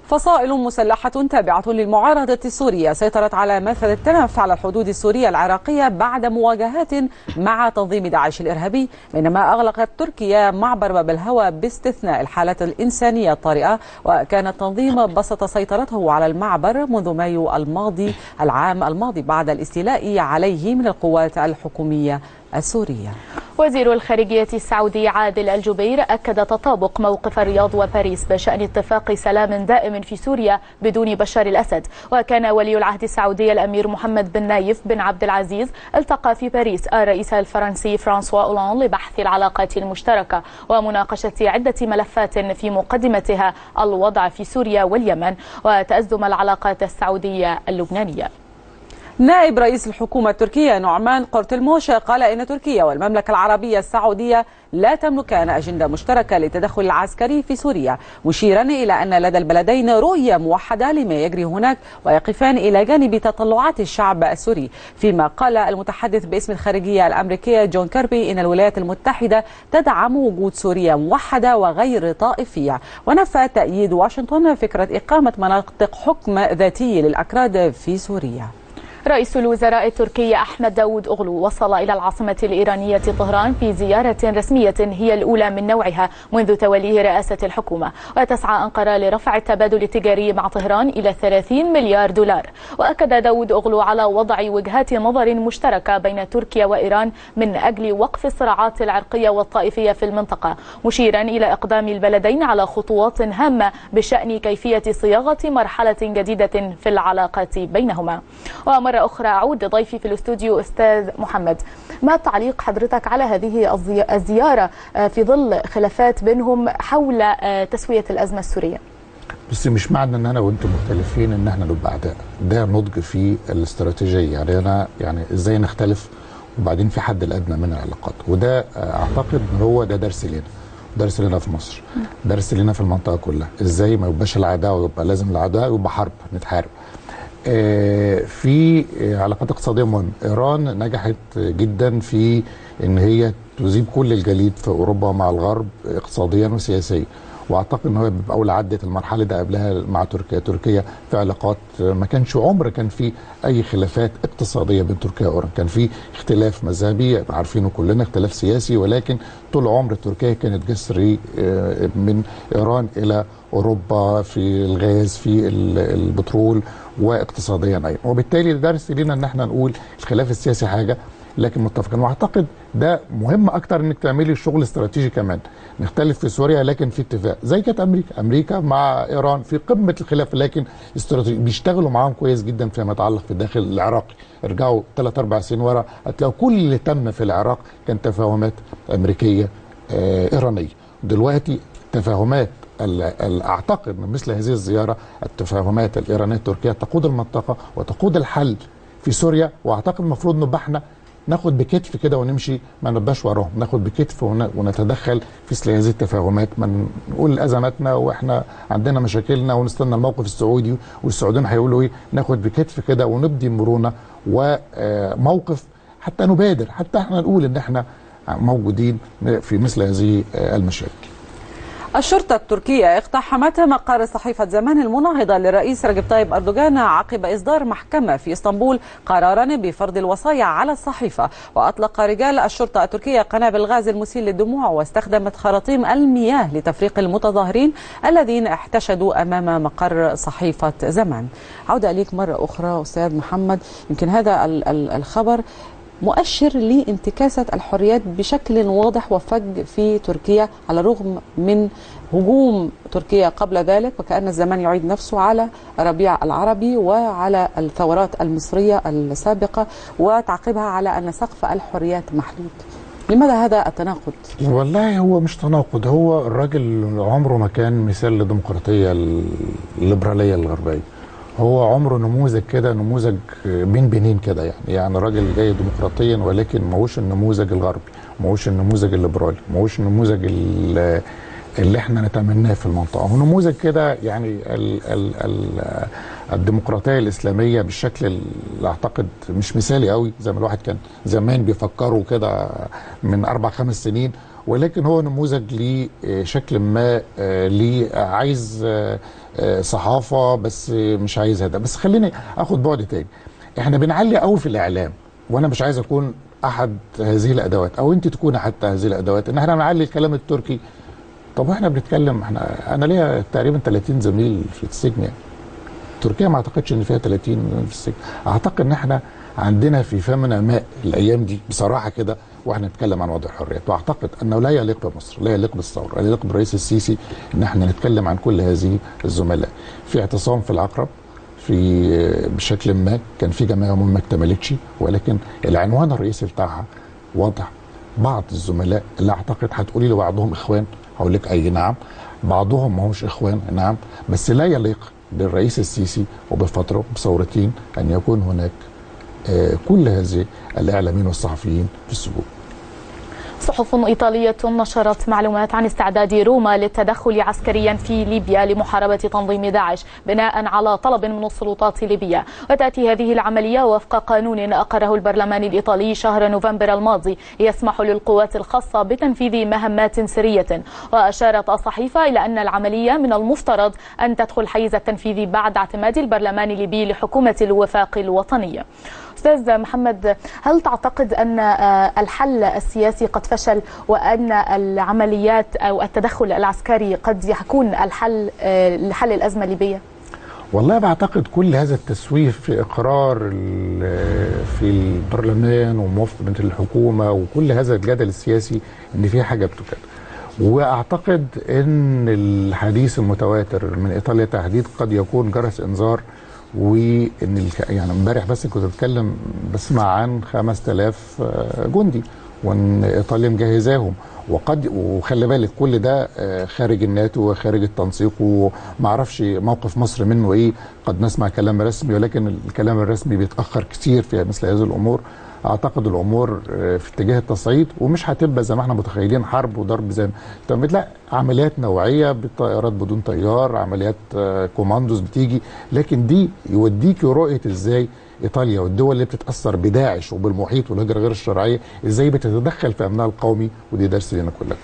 فصائل مسلحة تابعة للمعارضة السورية سيطرت على مرفأ التنف على الحدود السورية العراقية بعد مواجهات مع تنظيم داعش الإرهابي، بينما أغلقت تركيا معبر باب الهوى باستثناء الحالات الإنسانية الطارئة. وكان التنظيم بسط سيطرته على المعبر منذ مايو العام الماضي بعد الاستيلاء عليه من القوات الحكومية السورية. وزير الخارجية السعودي عادل الجبير أكد تطابق موقف الرياض وباريس بشأن اتفاق سلام دائم في سوريا بدون بشار الأسد. وكان ولي العهد السعودي الأمير محمد بن نايف بن عبد العزيز التقى في باريس الرئيس الفرنسي فرانسوا أولاند لبحث العلاقات المشتركة ومناقشة عدة ملفات في مقدمتها الوضع في سوريا واليمن وتأزم العلاقات السعودية اللبنانية. نائب رئيس الحكومة التركية نعمان قرتلموش قال إن تركيا والمملكة العربية السعودية لا تملكان أجندة مشتركة للتدخل العسكري في سوريا، مشيرا إلى أن لدى البلدين رؤية موحدة لما يجري هناك ويقفان إلى جانب تطلعات الشعب السوري. فيما قال المتحدث باسم الخارجية الأمريكية جون كيربي إن الولايات المتحدة تدعم وجود سوريا موحدة وغير طائفية، ونفى تأييد واشنطن فكرة إقامة مناطق حكم ذاتي للأكراد في سوريا. رئيس الوزراء التركي أحمد داود أوغلو وصل إلى العاصمة الإيرانية طهران في زيارة رسمية هي الأولى من نوعها منذ توليه رئاسة الحكومة، وتسعى أنقرة لرفع التبادل التجاري مع طهران إلى 30 مليار دولار. وأكد داود أوغلو على وضع وجهات نظر مشتركة بين تركيا وإيران من أجل وقف الصراعات العرقية والطائفية في المنطقة، مشيرا إلى إقدام البلدين على خطوات هامة بشأن كيفية صياغة مرحلة جديدة في العلاقات بينهما. ومرة أخرى أعود ضيفي في الاستوديو أستاذ محمد، ما تعليق حضرتك على هذه الزيارة في ظل خلافات بينهم حول تسوية الأزمة السورية؟ بس مش معنى ان انا وانتم مختلفين ان احنا نبقى اعداء، ده نضج في الاستراتيجيه، يعني انا ازاي نختلف وبعدين في حد الادنى من العلاقات، وده اعتقد ان هو ده درس لنا، درس لنا في مصر، درس لنا في المنطقه كلها، ازاي ما يبقاش العداوه، يبقى لازم العداوه يبقى حرب نتحارب. في علاقات اقتصاديه مهمه، ايران نجحت جدا في ان هي تذيب كل الجليد في اوروبا مع الغرب اقتصاديا وسياسيا، واعتقد ان هو اول عدت المرحله ده قبلها مع تركيا. تركيا في علاقات ما كانش كان في اي خلافات اقتصاديه بين تركيا وايران، كان في اختلاف مذهبي عارفينه كلنا، اختلاف سياسي، ولكن طول عمر تركيا كانت جسر من ايران الى اوروبا في الغاز في البترول واقتصاديا ايضا، وبالتالي ده درس لنا ان احنا نقول الخلاف السياسي حاجه لكن متفقين. واعتقد ده مهم اكتر انك تعملي الشغل استراتيجي كمان، نختلف في سوريا لكن في اتفاق، زي كانت امريكا مع ايران في قمه الخلاف لكن استراتيجي، بيشتغلوا معاهم كويس جدا فيما يتعلق في الداخل العراقي. ارجعوا 3-4 سنين ورا هتلاقوا كل اللي تم في العراق كان تفاهمات امريكيه ايرانيه. دلوقتي تفاهمات اعتقد من مثل هذه الزياره التفاهمات الايرانيه التركيه تقود المنطقه وتقود الحل في سوريا، واعتقد المفروض نبقى احنا ناخد بكتف كده ونمشي، ما نبقاش وراهم، ناخد بكتف ونتدخل في مثل هذه التفاهمات، ما نقول ازماتنا واحنا عندنا مشاكلنا ونستنى الموقف السعودي والسعوديين هيقولوا ايه، ناخد بكتف كده ونبدي مرونه وموقف حتى نبادر، حتى احنا نقول ان احنا موجودين في مثل هذه المشاكل. الشرطة التركية اقتحمت مقر صحيفة زمان المناهضة للرئيس رجب طيب أردوغان عقب إصدار محكمة في إسطنبول قرارا بفرض الوصايا على الصحيفة. وأطلق رجال الشرطة التركية قنابل غاز المسيل للدموع واستخدمت خراطيم المياه لتفريق المتظاهرين الذين احتشدوا أمام مقر صحيفة زمان. عودة إليك مرة أخرى أستاذ محمد، يمكن هذا الخبر مؤشر لانتكاسة الحريات بشكل واضح وفج في تركيا على الرغم من هجوم تركيا قبل ذلك، وكأن الزمان يعيد نفسه على الربيع العربي وعلى الثورات المصرية السابقة وتعقيبها على أن سقف الحريات محدود. لماذا هذا التناقض؟ والله هو مش تناقض، هو الراجل عمره ما كان مثال للديمقراطية الليبرالية الغربية، هو عمره نموذج كده، نموذج بين بينين كده، يعني راجل جاي ديمقراطيا ولكن ما هوش النموذج الغربي، ما هوش النموذج الليبرالي، ما هوش النموذج اللي احنا نتمناه في المنطقه، هو نموذج كده يعني الديمقراطيه الاسلاميه بالشكل اللي اعتقد مش مثالي قوي زي ما الواحد كان زمان بيفكروا كده من 4-5 سنين، ولكن هو نموذج لشكل ما ليه عايز صحافه بس مش عايز هذا. بس خليني اخد بعد تاني، احنا بنعلي قوي في الاعلام وانا مش عايز اكون احد هذه الادوات او انت تكون حتى هذه الادوات ان احنا نعلي الكلام التركي. طب واحنا بنتكلم، انا ليا تقريبا 30 زميل في السجن، يعني تركيا ما اعتقدش ان فيها 30 في السجن. اعتقد ان احنا عندنا في فمنا ماء الايام دي بصراحه كده واحنا نتكلم عن وضع الحريات، واعتقد انه لا يليق بمصر، لا يليق بالثوره، لا يليق بالرئيس السيسي ان احنا نتكلم عن كل هذه الزملاء. في اعتصام في العقرب في بشكل ما كان في جمعيه عموميه ما اكتملتش، ولكن العنوان الرئيسي بتاعها واضح. بعض الزملاء اللي اعتقد هتقولي لي بعضهم اخوان، هقول لك اي نعم، بعضهم ما هوش اخوان نعم، بس لا يليق بالرئيس السيسي وبفتره بثورتين ان يكون هناك كل هذه الاعلاميين والصحفيين في السجون. صحف إيطالية نشرت معلومات عن استعداد روما للتدخل عسكريا في ليبيا لمحاربة تنظيم داعش بناء على طلب من السلطات الليبية. وتأتي هذه العملية وفق قانون أقره البرلمان الإيطالي شهر نوفمبر الماضي يسمح للقوات الخاصة بتنفيذ مهمات سرية. وأشارت الصحيفة إلى أن العملية من المفترض أن تدخل حيز التنفيذ بعد اعتماد البرلمان الليبي لحكومة الوفاق الوطنية. أستاذ محمد، هل تعتقد أن الحل السياسي قد فشل وأن العمليات أو التدخل العسكري قد يكون الحل لحل الأزمة الليبية؟ والله بعتقد كل هذا التسويف في إقرار في البرلمان وموافقة الحكومة وكل هذا الجدل السياسي إن في حاجة بتكاد. وأعتقد أن الحديث المتواتر من إيطاليا تحديد قد يكون جرس إنذار، وان يعني امبارح بس كنت بتكلم بسمع عن 5000 جندي وان ايطاليا مجهزاهم، وخلي بالك كل ده خارج الناتو وخارج التنسيق، وما اعرفش موقف مصر منه ايه. قد نسمع كلام رسمي ولكن الكلام الرسمي بيتاخر كتير في مثل هذه الامور. اعتقد الامور في اتجاه التصعيد، ومش هتبقى زي ما احنا متخيلين حرب وضرب زي ما لا، عمليات نوعيه بالطائرات بدون طيار، عمليات كوماندوز بتيجي، لكن دي يوديك رؤيه ازاي ايطاليا والدول اللي بتتاثر بداعش وبالمحيط والهجره غير الشرعيه ازاي بتتدخل في امنها القومي، ودي درس لنا كلنا.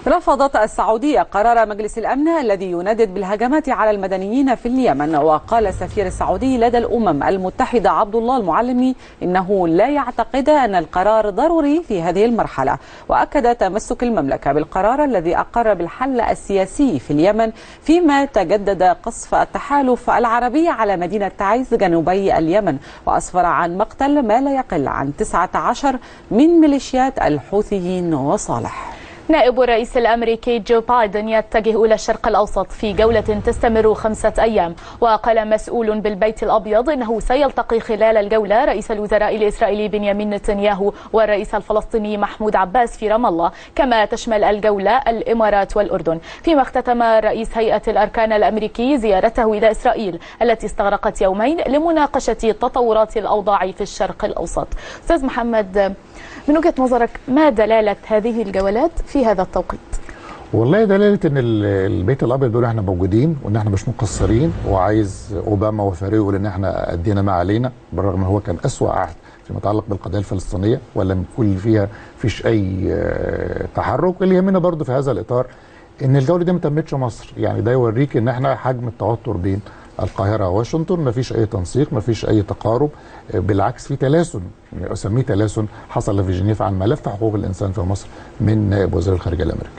رفضت السعودية قرار مجلس الأمن الذي يندد بالهجمات على المدنيين في اليمن. وقال السفير السعودي لدى الأمم المتحدة عبد الله المعلمي إنه لا يعتقد أن القرار ضروري في هذه المرحلة. وأكد تمسك المملكة بالقرار الذي أقر بالحل السياسي في اليمن فيما تجدد قصف التحالف العربي على مدينة تعز جنوبي اليمن، وأسفر عن مقتل ما لا يقل عن 19 من ميليشيات الحوثيين وصالح. نائب الرئيس الأمريكي جو بايدن يتجه إلى الشرق الأوسط في جولة تستمر 5 أيام. وقال مسؤول بالبيت الأبيض إنه سيلتقي خلال الجولة رئيس الوزراء الإسرائيلي بنيامين نتنياهو والرئيس الفلسطيني محمود عباس في رام الله، كما تشمل الجولة الإمارات والأردن. فيما اختتم رئيس هيئة الأركان الأمريكي زيارته إلى إسرائيل التي استغرقت يومين لمناقشة تطورات الأوضاع في الشرق الأوسط. أستاذ محمد، من وجهة نظرك ما دلالة هذه الجولات في هذا التوقيت؟ والله دلالة ان البيت الابيض بيقول احنا موجودين وان احنا مش مقصرين، وعايز اوباما وفريقه يقول ان احنا ادينا ما علينا، بالرغم ان هو كان اسوأ عهد فيما يتعلق بالقضيه الفلسطينيه ولم يكن فيها فيش اي تحرك. اللي يهمنا برضه في هذا الاطار ان الجوله دي ما تمتش مصر. يعني ده يوريك ان احنا حجم التوتر بين القاهره وواشنطن ما فيش اي تنسيق، ما فيش اي تقارب، بالعكس في تلاسن، اسميه تلاسن حصل في جنيف عن ملف حقوق الانسان في مصر من نائب وزير الخارجيه الامريكي.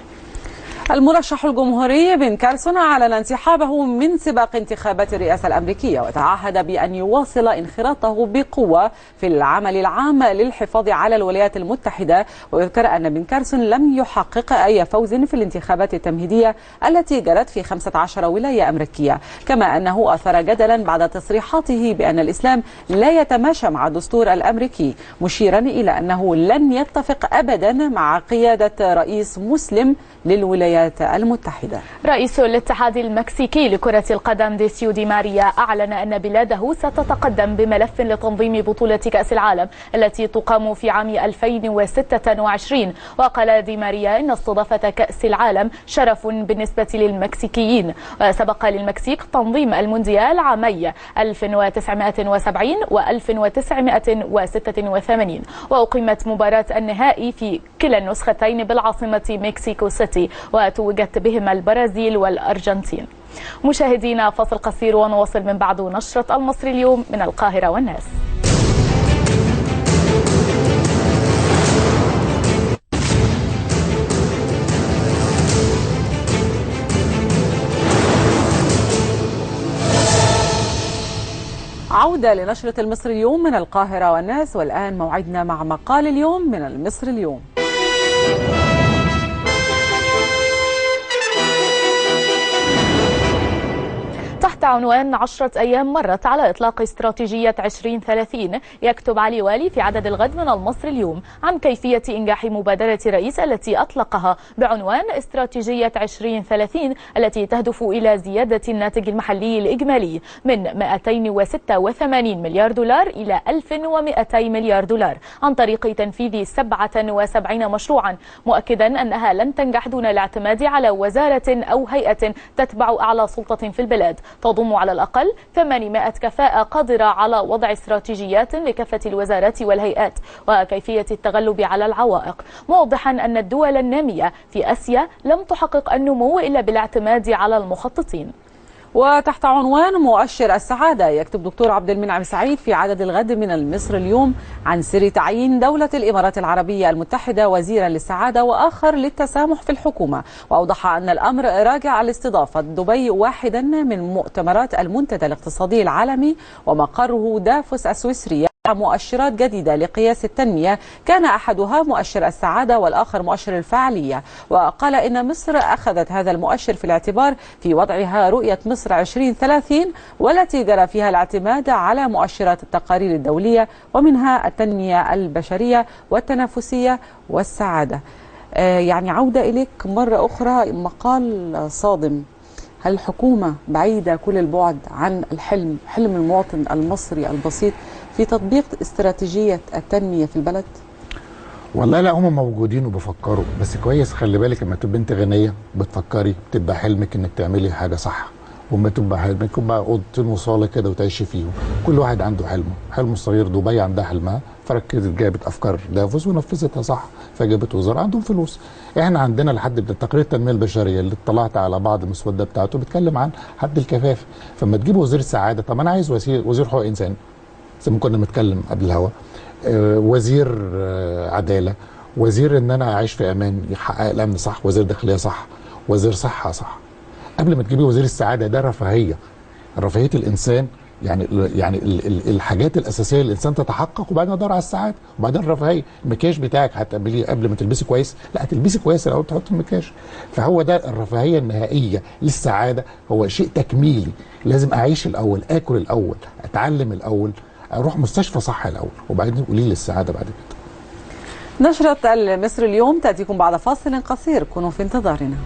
المرشح الجمهوري بن كارسون أعلن انسحابه من سباق انتخابات الرئاسة الأمريكية، وتعهد بأن يواصل انخراطه بقوة في العمل العام للحفاظ على الولايات المتحدة. ويذكر أن بن كارسون لم يحقق أي فوز في الانتخابات التمهيدية التي جرت في 15 ولاية أمريكية، كما أنه أثار جدلا بعد تصريحاته بأن الإسلام لا يتماشى مع الدستور الأمريكي، مشيرا إلى أنه لن يتفق أبدا مع قيادة رئيس مسلم للولايات المتحدة. رئيس الاتحاد المكسيكي لكرة القدم ديسيو دي ماريا أعلن أن بلاده ستتقدم بملف لتنظيم بطولة كأس العالم التي تقام في عام 2026. وقال دي ماريا إن استضافة كأس العالم شرف بالنسبة للمكسيكيين، وسبق للمكسيك تنظيم المونديال عامي 1970 و 1986، وأقيمت مباراة النهائي في كلا النسختين بالعاصمة مكسيكو سيتي، وتوجت بهما البرازيل والأرجنتين. مشاهدينا فاصل قصير ونواصل من بعد نشرة المصري اليوم من القاهرة والناس. عودة لنشرة المصري اليوم من القاهرة والناس، والآن موعدنا مع مقال اليوم من المصري اليوم. تحت عنوان 10 أيام مرت على إطلاق استراتيجية 2030، يكتب علي والي في عدد الغد من المصري اليوم عن كيفية إنجاح مبادرة الرئيس التي أطلقها بعنوان استراتيجية 2030 التي تهدف إلى زيادة الناتج المحلي الإجمالي من 286 مليار دولار إلى 1200 مليار دولار عن طريق تنفيذ 77 مشروعا، مؤكدا أنها لن تنجح دون الاعتماد على وزارة أو هيئة تتبع أعلى سلطة في البلاد تضم على الأقل 800 كفاءة قادرة على وضع استراتيجيات لكافة الوزارات والهيئات وكيفية التغلب على العوائق، موضحا أن الدول النامية في آسيا لم تحقق النمو إلا بالاعتماد على المخططين. وتحت عنوان مؤشر السعادة، يكتب دكتور عبد المنعم سعيد في عدد الغد من المصري اليوم عن سر تعيين دولة الإمارات العربية المتحدة وزيرا للسعادة وآخر للتسامح في الحكومة، وأوضح أن الأمر راجع لاستضافة دبي واحدا من مؤتمرات المنتدى الاقتصادي العالمي ومقره دافوس السويسرية مؤشرات جديدة لقياس التنمية، كان أحدها مؤشر السعادة والآخر مؤشر الفعالية. وقال إن مصر أخذت هذا المؤشر في الاعتبار في وضعها رؤية مصر 2030 والتي جرى فيها الاعتماد على مؤشرات التقارير الدولية ومنها التنمية البشرية والتنافسية والسعادة. يعني عودة إليك مرة أخرى، مقال صادم. هل الحكومة بعيدة كل البعد عن حلم المواطن المصري البسيط في تطبيق استراتيجية التنمية في البلد؟ والله لا، هم موجودين وبفكروا، بس كويس خلي بالك لما تبقى انت غنية بتفكري بتبقى حلمك انك تعملي حاجة صح، وما تبقى حلمك يبقى اوضتين وصالة كده وتعيشي فيهم. كل واحد عنده حلمه الصغير. دبي عندها حلمها فركزت جابت افكار دافوس ونفذتها صح، فجابت وزراء عندهم فلوس. احنا عندنا لحد تقرير التنميه البشريه اللي اطلعت على بعض المسوده بتاعته بيتكلم عن حد الكفاف. فما تجيب وزير السعاده، طب انا عايز وزير حقوق انسان زي ما كنا بنتكلم قبل الهوا، وزير عداله، وزير ان انا اعيش في امان يحقق الامن صح، وزير داخليه صح، وزير صحه صح. قبل ما تجيبي وزير السعاده، ده رفاهيه الانسان، يعني الحاجات الاساسيه للانسان تتحقق وبعدين ادور على السعاده وبعدين الرفاهيه. المكياج بتاعك هتعمليه قبل ما تلبسي كويس؟ لا، هتلبسي كويس الاول تحطي المكياج. فهو ده الرفاهيه النهائيه للسعاده، هو شيء تكميلي. لازم اعيش الاول، اكل الاول، اتعلم الاول، اروح مستشفى صح الاول، وبعدين قولي لي السعاده بعد كده. نشرة المصري اليوم تأتيكم بعد فاصل قصير، كونوا في انتظارنا.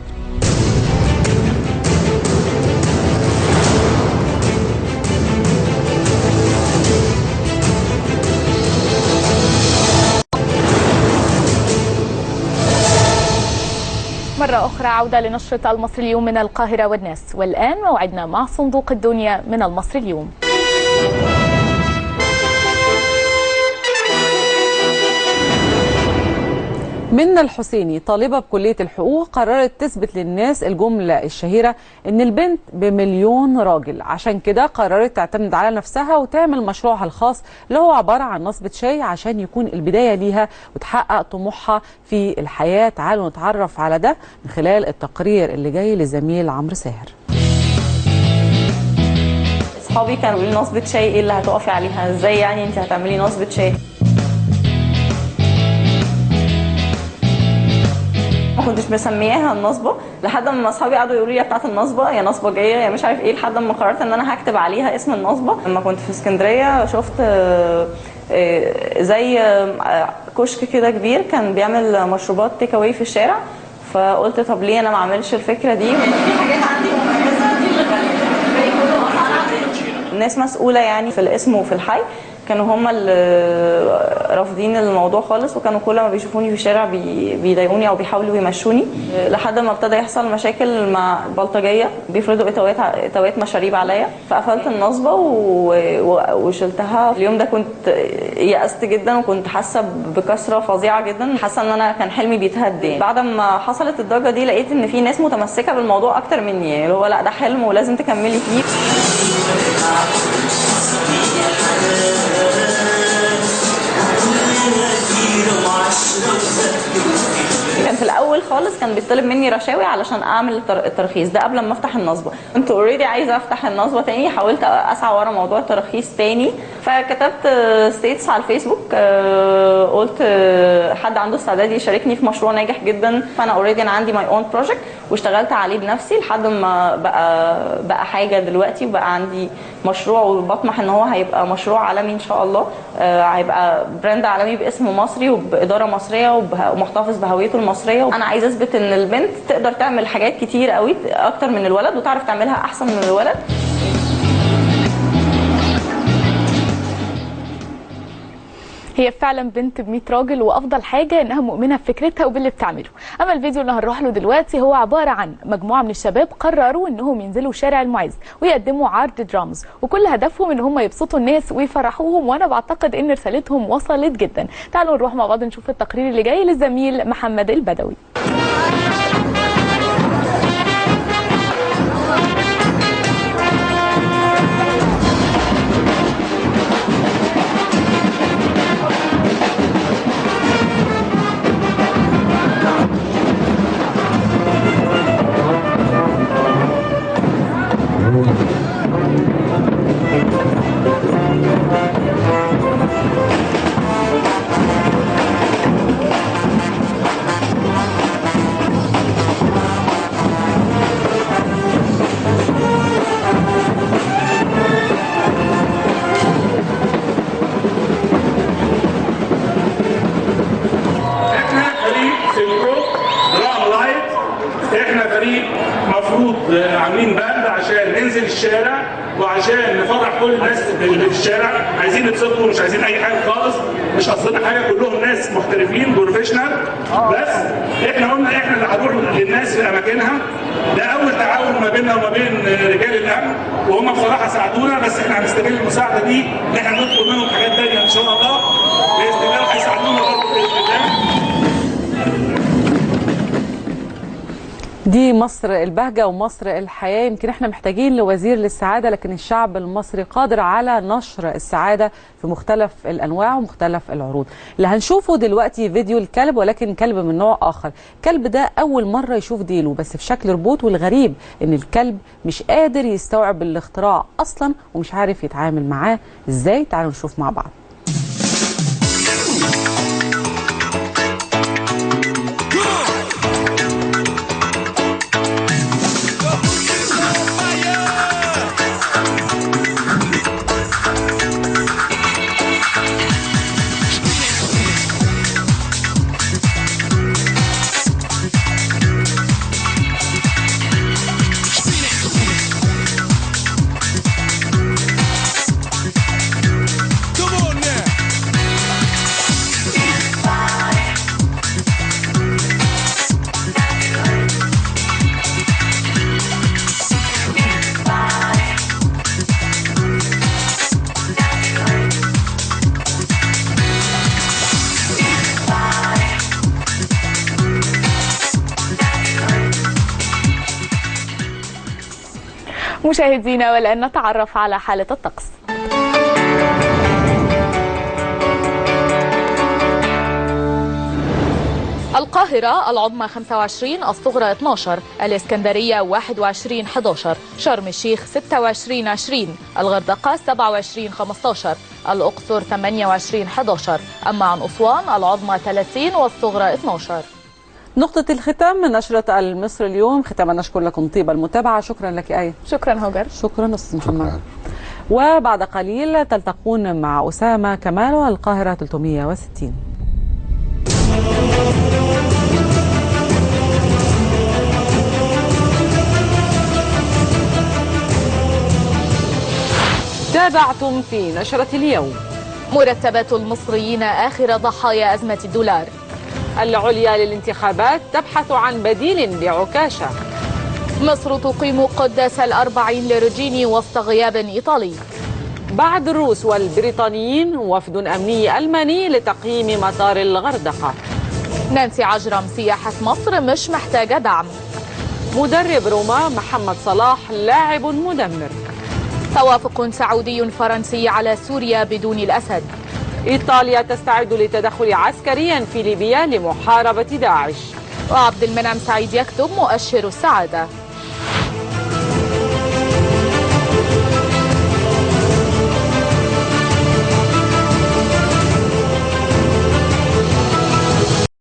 مرة أخرى عودة لنشرة المصري اليوم من القاهرة والناس، والآن موعدنا مع صندوق الدنيا من المصري اليوم. منى الحسيني طالبة بكلية الحقوق قررت تثبت للناس الجملة الشهيرة إن البنت ب1,000,000 راجل، عشان كده قررت تعتمد على نفسها وتعمل مشروعها الخاص اللي هو عبارة عن نصبة شاي عشان يكون البداية ليها وتحقق طموحها في الحياة. تعالوا نتعرف على ده من خلال التقرير اللي جاي لزميل عمرو ساهر. اصحابي كانوا بيقولوا لي نصبة شاي ايه اللي هتقفي عليها؟ ازاي يعني انت هتعملي نصبة شاي؟ ما كنتش مسمياها النصبه لحد ما اصحابي قعدوا يقولوا لي بتاعه النصبه يا نصبه جايه يا مش عارف ايه، لحد ما قررت ان انا هكتب عليها اسم النصبه. لما كنت في اسكندريه شفت زي كشك كده كبير كان بيعمل مشروبات تيك اواي في الشارع، فقلت طب ليه انا ما اعملش الفكره دي؟ في حاجات عندي مميزه دي الناس مسؤوله يعني في الاسم وفي الحي كانوا هم اللي رافضين الموضوع خالص، وكانوا كل ما بيشوفوني في الشارع بيضايقوني او بيحاولوا يمشوني، لحد ما ابتدى يحصل مشاكل مع البلطجيه بيفرضوا اتوات مشاريب عليا، فقفلت النصبه وشلتها. اليوم ده كنت يأست جدا وكنت حاسه بكسره فظيعه جدا، حاسه ان انا كان حلمي بيتهد. يعني بعد ما حصلت الضجه دي لقيت ان في ناس متمسكه بالموضوع اكتر مني، يعني اللي هو لا ده حلم ولازم تكملي فيه. كان في الاول خالص كان بيطلب مني رشاوي علشان اعمل الترخيص ده قبل ما افتح النصبه. كنت اوريدي عايزه افتح النصبه تاني، حاولت اسعى ورا موضوع الترخيص تاني، فكتبت ستيتس على الفيسبوك، قلت حد عنده استعداد يشاركني في مشروع ناجح جدا. فانا اوريدي انا عندي ماي اون بروجكت واشتغلت عليه بنفسي لحد ما بقى حاجه دلوقتي، وبقى عندي مشروع وبطمح ان هو هيبقى مشروع عالمي ان شاء الله، هيبقى براند عالمي باسم مصري وباداره مصريه ومحتفظ بهويته المصريه. انا عايزه اثبت ان البنت تقدر تعمل حاجات كتير قوي اكتر من الولد وتعرف تعملها احسن من الولد. هي فعلا بنت ب100 راجل، وافضل حاجه انها مؤمنه بفكرتها وباللي بتعمله. اما الفيديو اللي هنروح له دلوقتي هو عباره عن مجموعه من الشباب قرروا انهم ينزلوا شارع المعز ويقدموا عرض درامز، وكل هدفهم ان هم يبسطوا الناس ويفرحوهم، وانا بعتقد ان رسالتهم وصلت جدا. تعالوا نروح مع بعض نشوف التقرير اللي جاي للزميل محمد البدوي. عاملين باند عشان ننزل الشارع وعشان نفرح كل الناس اللي في الشارع، عايزين نبسطهم مش عايزين اي حاجه خالص، مش قصدنا حاجه، كلهم ناس محترفين بروفيشنال، بس احنا قلنا احنا اللي هنروح للناس في اماكنها. ده اول تعاون ما بيننا وما بين رجال الامن، وهم بصراحه ساعدونا، بس احنا هنستغل المساعده دي ان احنا نطلب منهم حاجات ثانيه ان شاء الله باذن الله، وهيساعدونا برضه باذن الله. دي مصر البهجة ومصر الحياة. يمكن احنا محتاجين لوزير للسعادة، لكن الشعب المصري قادر على نشر السعادة في مختلف الأنواع ومختلف العروض. اللي هنشوفه دلوقتي فيديو الكلب، ولكن كلب من نوع آخر. الكلب ده أول مرة يشوف ديله بس في شكل روبوت، والغريب إن الكلب مش قادر يستوعب الاختراع أصلا ومش عارف يتعامل معاه إزاي. تعالوا نشوف مع بعض. Come on! مشاهدينا والآن نتعرف على حالة الطقس. القاهرة العظمى 25، الصغرى 12، الإسكندرية 21 11، شرم الشيخ 26 20، الغردقة 27 15، الأقصر 28 11، أما عن أسوان العظمى 30 والصغرى 12. نقطة الختام من نشرة المصري اليوم. ختاما نشكر لكم طيب المتابعة. شكرا لك آية. شكرا هوجر. شكرا أستاذ محمد. وبعد قليل تلتقون مع أسامة كمال والقاهرة 360. تابعتم في نشرة اليوم. مرتبات المصريين آخر ضحايا أزمة الدولار. العليا للانتخابات تبحث عن بديل لعكاشة. مصر تقيم قداس الأربعين لروجيني وسط غياب إيطالي. بعد الروس والبريطانيين وفد أمني ألماني لتقييم مطار الغردقة. نانسي عجرم سياحة مصر مش محتاجة دعم. مدرب روما محمد صلاح لاعب مدمر. توافق سعودي فرنسي على سوريا بدون الأسد. إيطاليا تستعد للتدخل عسكريا في ليبيا لمحاربة داعش. وعبد المنعم سعيد يكتب مؤشر السعادة.